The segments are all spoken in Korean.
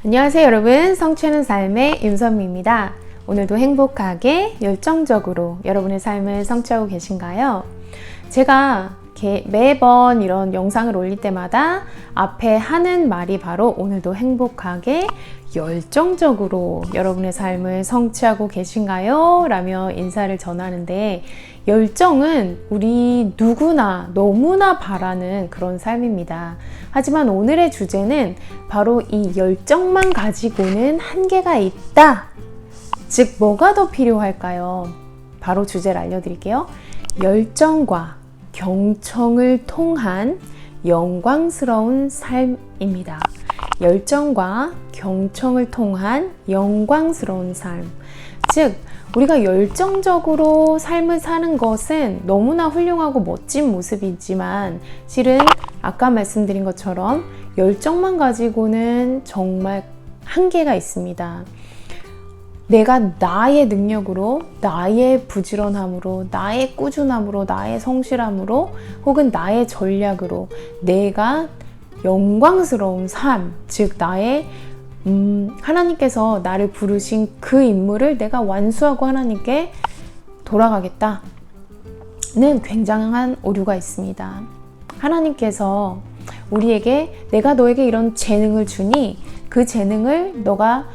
안녕하세요 여러분, 성취하는 삶의 윤선미입니다. 오늘도 행복하게 열정적으로 여러분의 삶을 성취하고 계신가요? 제가 매번 이런 영상을 올릴 때마다 앞에 하는 말이 바로 오늘도 행복하게 열정적으로 여러분의 삶을 성취하고 계신가요? 라며 인사를 전하는데, 열정은 우리 누구나 너무나 바라는 그런 삶입니다. 하지만 오늘의 주제는 바로 이 열정만 가지고는 한계가 있다. 즉, 뭐가 더 필요할까요? 바로 주제를 알려드릴게요. 열정과 경청을 통한 영광스러운 삶입니다. 열정과 경청을 통한 영광스러운 삶. 즉, 우리가 열정적으로 삶을 사는 것은 너무나 훌륭하고 멋진 모습이지만, 실은 아까 말씀드린 것처럼 열정만 가지고는 정말 한계가 있습니다. 내가 나의 능력으로, 나의 부지런함으로, 나의 꾸준함으로, 나의 성실함으로, 혹은 나의 전략으로 내가 영광스러운 삶, 즉 나의 하나님께서 나를 부르신 그 임무를 내가 완수하고 하나님께 돌아가겠다는 굉장한 오류가 있습니다. 하나님께서 우리에게 내가 너에게 이런 재능을 주니 그 재능을 너가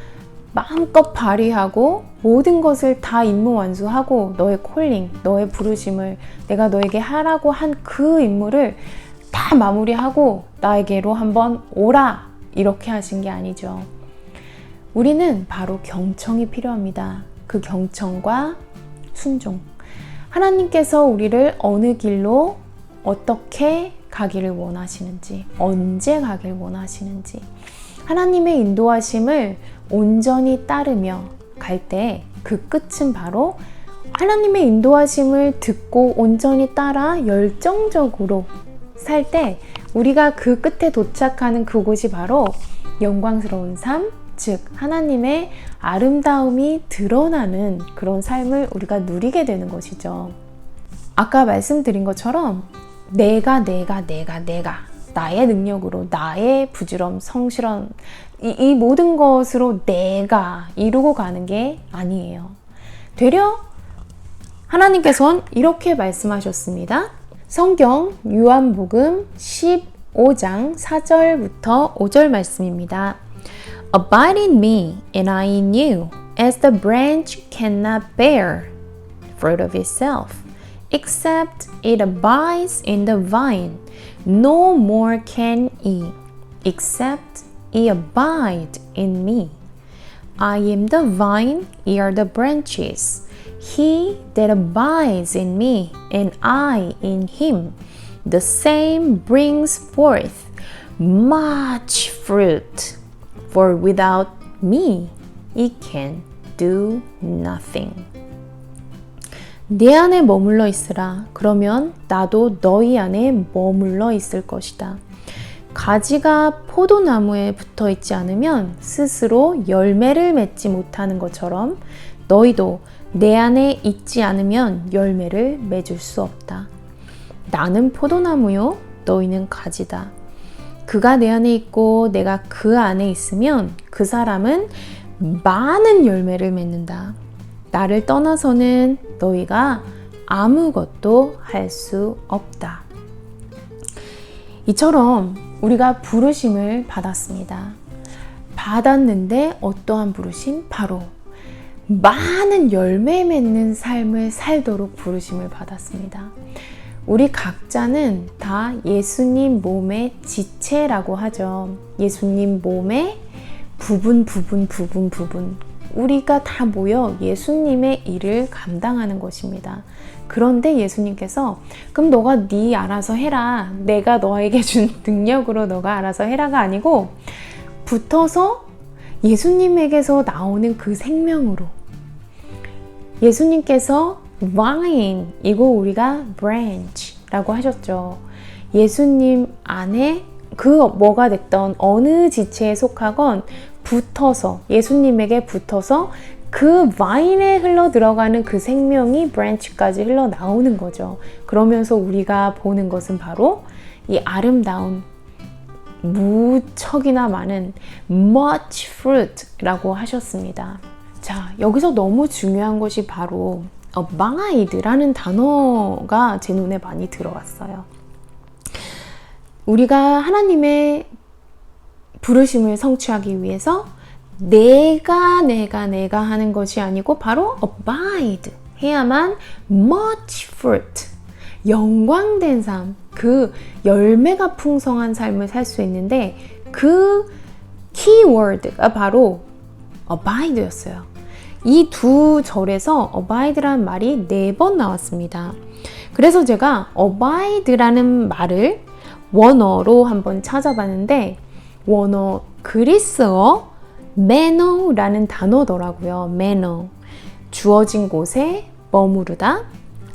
마음껏 발휘하고 모든 것을 다 임무 완수하고 너의 콜링, 너의 부르심을 내가 너에게 하라고 한 그 임무를 다 마무리하고 나에게로 한번 오라, 이렇게 하신 게 아니죠. 우리는 바로 경청이 필요합니다. 그 경청과 순종. 하나님께서 우리를 어느 길로 어떻게 가기를 원하시는지, 언제 가기를 원하시는지, 하나님의 인도하심을 온전히 따르며 갈 때 그 끝은 바로 하나님의 인도하심을 듣고 온전히 따라 열정적으로 살 때 우리가 그 끝에 도착하는 그곳이 바로 영광스러운 삶, 즉 하나님의 아름다움이 드러나는 그런 삶을 우리가 누리게 되는 것이죠. 아까 말씀드린 것처럼 내가 나의 능력으로, 나의 부지런, 성실한 이 모든 것으로 내가 이루고 가는 게 아니에요. 되려 하나님께서는 이렇게 말씀하셨습니다. 성경 요한복음 15장 4절부터 5절 말씀입니다. Abide in me and I in you, as the branch cannot bear fruit of itself, except it abides in the vine. No more can ye, except ye abide in me. I am the vine, ye are the branches. He that abides in me, and I in him, the same brings forth much fruit. For without me, ye can do nothing. 내 안에 머물러 있으라. 그러면 나도 너희 안에 머물러 있을 것이다. 가지가 포도나무에 붙어 있지 않으면 스스로 열매를 맺지 못하는 것처럼 너희도 내 안에 있지 않으면 열매를 맺을 수 없다. 나는 포도나무요, 너희는 가지다. 그가 내 안에 있고 내가 그 안에 있으면 그 사람은 많은 열매를 맺는다. 나를 떠나서는 너희가 아무것도 할 수 없다. 이처럼 우리가 부르심을 받았습니다. 받았는데 어떠한 부르심? 바로 많은 열매 맺는 삶을 살도록 부르심을 받았습니다. 우리 각자는 다 예수님 몸의 지체라고 하죠. 예수님 몸의 부분. 우리가 다 모여 예수님의 일을 감당하는 것입니다. 그런데 예수님께서 그럼 너가 네 알아서 해라, 내가 너에게 준 능력으로 너가 알아서 해라가 아니고, 붙어서 예수님에게서 나오는 그 생명으로, 예수님께서 vine이고 우리가 branch라고 하셨죠. 예수님 안에 그 뭐가 됐던 어느 지체에 속하건 붙어서, 예수님에게 붙어서 그 바인에 흘러 들어가는 그 생명이 브랜치까지 흘러 나오는 거죠. 그러면서 우리가 보는 것은 바로 이 아름다운 무척이나 많은 much fruit라고 하셨습니다. 자, 여기서 너무 중요한 것이 바로 abide라는 단어가 제 눈에 많이 들어왔어요. 우리가 하나님의 부르심을 성취하기 위해서 내가 하는 것이 아니고 바로 abide 해야만 much fruit, 영광된 삶, 그 열매가 풍성한 삶을 살 수 있는데 그 키워드가 바로 abide였어요. 이 두 절에서 abide라는 말이 4번 나왔습니다. 그래서 제가 abide라는 말을 원어로 한번 찾아봤는데 원어 그리스어 메노라는 단어더라고요. 메노, 주어진 곳에 머무르다,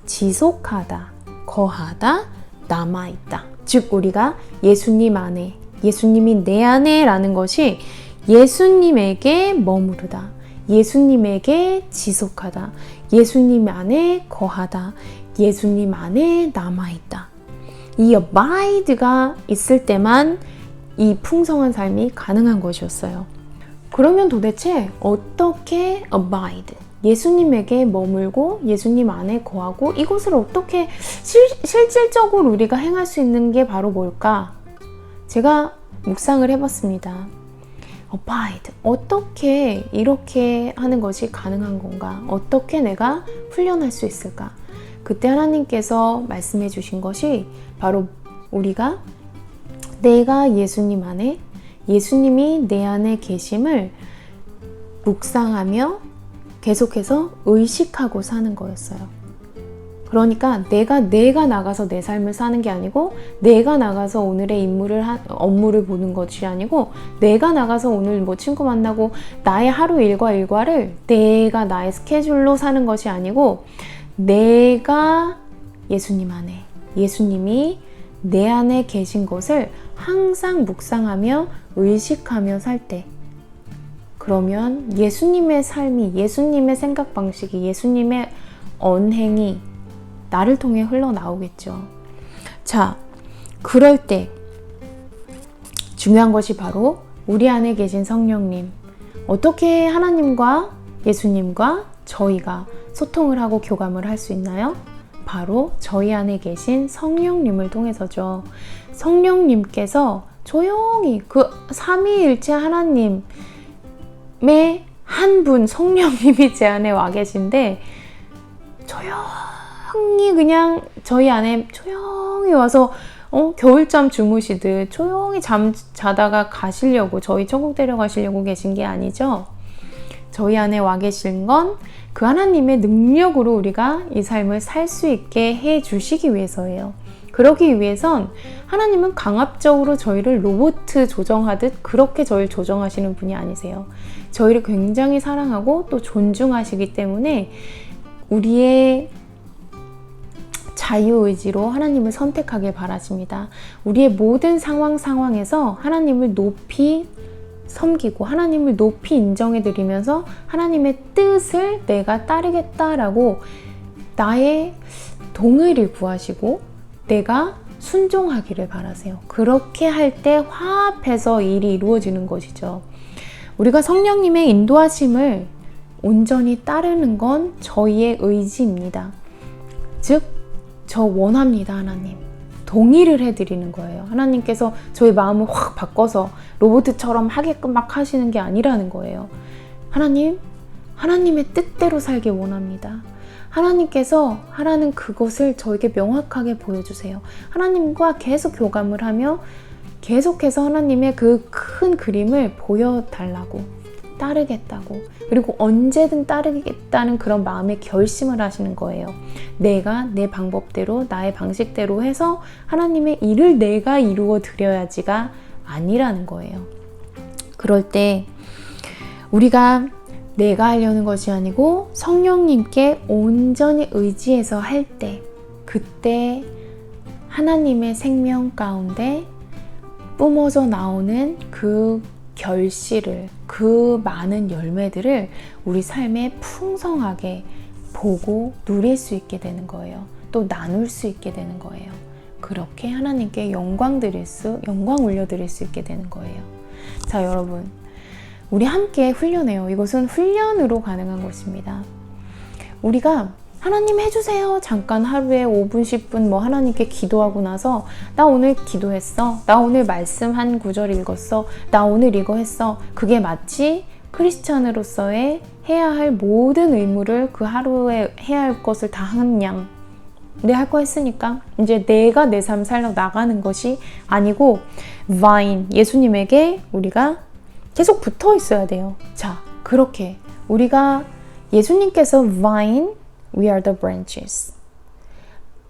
지속하다, 거하다, 남아있다. 즉 우리가 예수님 안에, 예수님이 내 안에 라는 것이 예수님에게 머무르다, 예수님에게 지속하다, 예수님 안에 거하다, 예수님 안에 남아있다. 이 abide가 있을 때만 이 풍성한 삶이 가능한 것이었어요. 그러면 도대체 어떻게 abide, 예수님에게 머물고 예수님 안에 거하고 이것을 어떻게 실질적으로 우리가 행할 수 있는 게 바로 뭘까? 제가 묵상을 해봤습니다. abide, 어떻게 이렇게 하는 것이 가능한 건가? 어떻게 내가 훈련할 수 있을까? 그때 하나님께서 말씀해 주신 것이 바로 우리가 내가 예수님 안에, 예수님이 내 안에 계심을 묵상하며 계속해서 의식하고 사는 거였어요. 그러니까 내가 나가서 내 삶을 사는 게 아니고 내가 나가서 오늘의 업무를 보는 것이 아니고 내가 나가서 오늘 뭐 친구 만나고 나의 하루 일과를 내가 나의 스케줄로 사는 것이 아니고 내가 예수님 안에, 예수님이 내 안에 계신 것을 항상 묵상하며 의식하며 살 때, 그러면 예수님의 삶이, 예수님의 생각 방식이, 예수님의 언행이 나를 통해 흘러나오겠죠. 자, 그럴 때 중요한 것이 바로 우리 안에 계신 성령님, 어떻게 하나님과 예수님과 저희가 소통을 하고 교감을 할 수 있나요? 바로 저희 안에 계신 성령님을 통해서죠. 성령님께서 조용히 그 삼위일체 하나님의 한 분 성령님이 제 안에 와 계신데 조용히 그냥 저희 안에 조용히 와서 겨울잠 주무시듯 조용히 자다가 가시려고, 저희 천국 데려가시려고 계신 게 아니죠. 저희 안에 와 계신 건 그 하나님의 능력으로 우리가 이 삶을 살 수 있게 해 주시기 위해서예요. 그러기 위해선 하나님은 강압적으로 저희를 로봇 조정하듯 그렇게 저희를 조정하시는 분이 아니세요. 저희를 굉장히 사랑하고 또 존중하시기 때문에 우리의 자유의지로 하나님을 선택하길 바라십니다. 우리의 모든 상황에서 하나님을 높이 섬기고 하나님을 높이 인정해 드리면서 하나님의 뜻을 내가 따르겠다라고 나의 동의를 구하시고 내가 순종하기를 바라세요. 그렇게 할 때 화합해서 일이 이루어지는 것이죠. 우리가 성령님의 인도하심을 온전히 따르는 건 저희의 의지입니다. 즉, 저 원합니다, 하나님. 동의를 해드리는 거예요. 하나님께서 저희 마음을 확 바꿔서 로봇처럼 하게끔 막 하시는 게 아니라는 거예요. 하나님, 하나님의 뜻대로 살길 원합니다. 하나님께서 하라는 그것을 저에게 명확하게 보여주세요. 하나님과 계속 교감을 하며 계속해서 하나님의 그 큰 그림을 보여달라고, 따르겠다고, 그리고 언제든 따르겠다는 그런 마음의 결심을 하시는 거예요. 내가 내 방법대로, 나의 방식대로 해서 하나님의 일을 내가 이루어 드려야지가 아니라는 거예요. 그럴 때 우리가 내가 하려는 것이 아니고 성령님께 온전히 의지해서 할 때, 그때 하나님의 생명 가운데 뿜어져 나오는 그 결실을, 그 많은 열매들을 우리 삶에 풍성하게 보고 누릴 수 있게 되는 거예요. 또 나눌 수 있게 되는 거예요. 그렇게 하나님께 영광 올려드릴 수 있게 되는 거예요. 자, 여러분, 우리 함께 훈련해요. 이것은 훈련으로 가능한 것입니다. 우리가 하나님 해주세요. 잠깐 하루에 5분, 10분 하나님께 기도하고 나서 나 오늘 기도했어. 나 오늘 말씀 한 구절 읽었어. 나 오늘 이거 했어. 그게 마치 크리스찬으로서의 해야 할 모든 의무를 그 하루에 해야 할 것을 다 한 양. 내가 할 거 했으니까 이제 내가 내 삶 살려 나가는 것이 아니고 vine, 예수님에게 우리가 계속 붙어 있어야 돼요. 자, 그렇게 우리가 예수님께서 vine, we are the branches.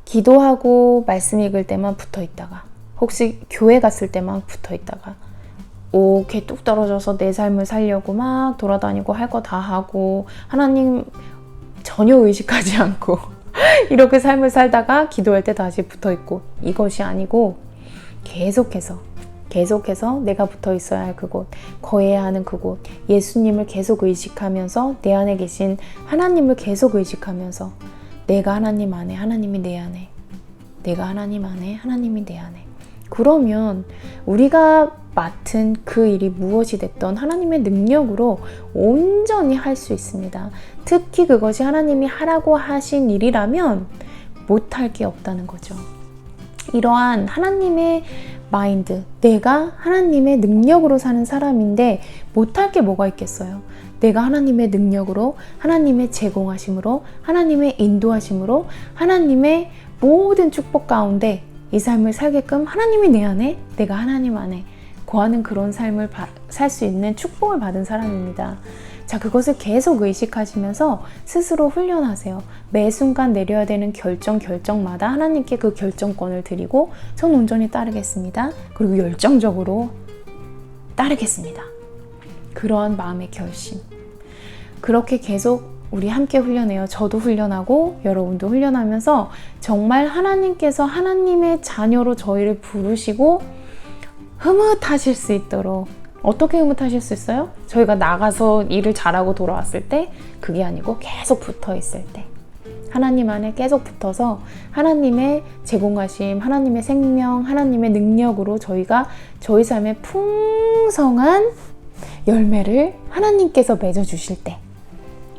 기도하고 말씀 읽을 때만 붙어 있다가, 혹시 교회 갔을 때만 붙어 있다가, 이렇게 뚝 떨어져서 내 삶을 살려고 막 돌아다니고 할 거 다 하고 하나님 전혀 의식하지 않고 이렇게 삶을 살다가 기도할 때 다시 붙어 있고, 이것이 아니고 계속해서 내가 붙어 있어야 할 그곳, 거해야 하는 그곳, 예수님을 계속 의식하면서 내 안에 계신 하나님을 계속 의식하면서 내가 하나님 안에, 하나님이 내 안에, 내가 하나님 안에, 하나님이 내 안에. 그러면 우리가 맡은 그 일이 무엇이 됐던 하나님의 능력으로 온전히 할 수 있습니다. 특히 그것이 하나님이 하라고 하신 일이라면 못할 게 없다는 거죠. 이러한 하나님의 마인드, 내가 하나님의 능력으로 사는 사람인데 못할 게 뭐가 있겠어요? 내가 하나님의 능력으로, 하나님의 제공하심으로, 하나님의 인도하심으로, 하나님의 모든 축복 가운데 이 삶을 살게끔 하나님이 내 안에, 내가 하나님 안에 거하는 그런 삶을 살 수 있는 축복을 받은 사람입니다. 자, 그것을 계속 의식하시면서 스스로 훈련하세요. 매 순간 내려야 되는 결정마다 하나님께 그 결정권을 드리고 전 온전히 따르겠습니다. 그리고 열정적으로 따르겠습니다. 그러한 마음의 결심. 그렇게 계속 우리 함께 훈련해요. 저도 훈련하고 여러분도 훈련하면서 정말 하나님께서 하나님의 자녀로 저희를 부르시고 흐뭇하실 수 있도록. 어떻게 흐뭇하실 수 있어요? 저희가 나가서 일을 잘하고 돌아왔을 때, 그게 아니고 계속 붙어 있을 때, 하나님 안에 계속 붙어서 하나님의 제공하심, 하나님의 생명, 하나님의 능력으로 저희가 저희 삶에 풍성한 열매를 하나님께서 맺어주실 때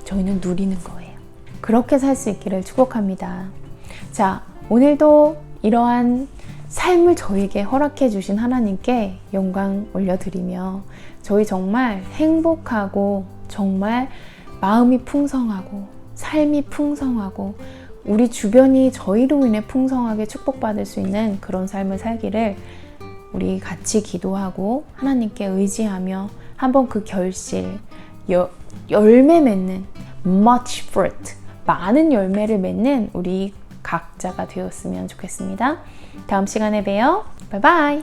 저희는 누리는 거예요. 그렇게 살 수 있기를 축복합니다. 자, 오늘도 이러한 삶을 저에게 허락해 주신 하나님께 영광 올려드리며 저희 정말 행복하고 정말 마음이 풍성하고 삶이 풍성하고 우리 주변이 저희로 인해 풍성하게 축복받을 수 있는 그런 삶을 살기를 우리 같이 기도하고 하나님께 의지하며 한번 그 결실, 열매 맺는 much fruit, 많은 열매를 맺는 우리 각자가 되었으면 좋겠습니다. 다음 시간에 봬요. 바이바이.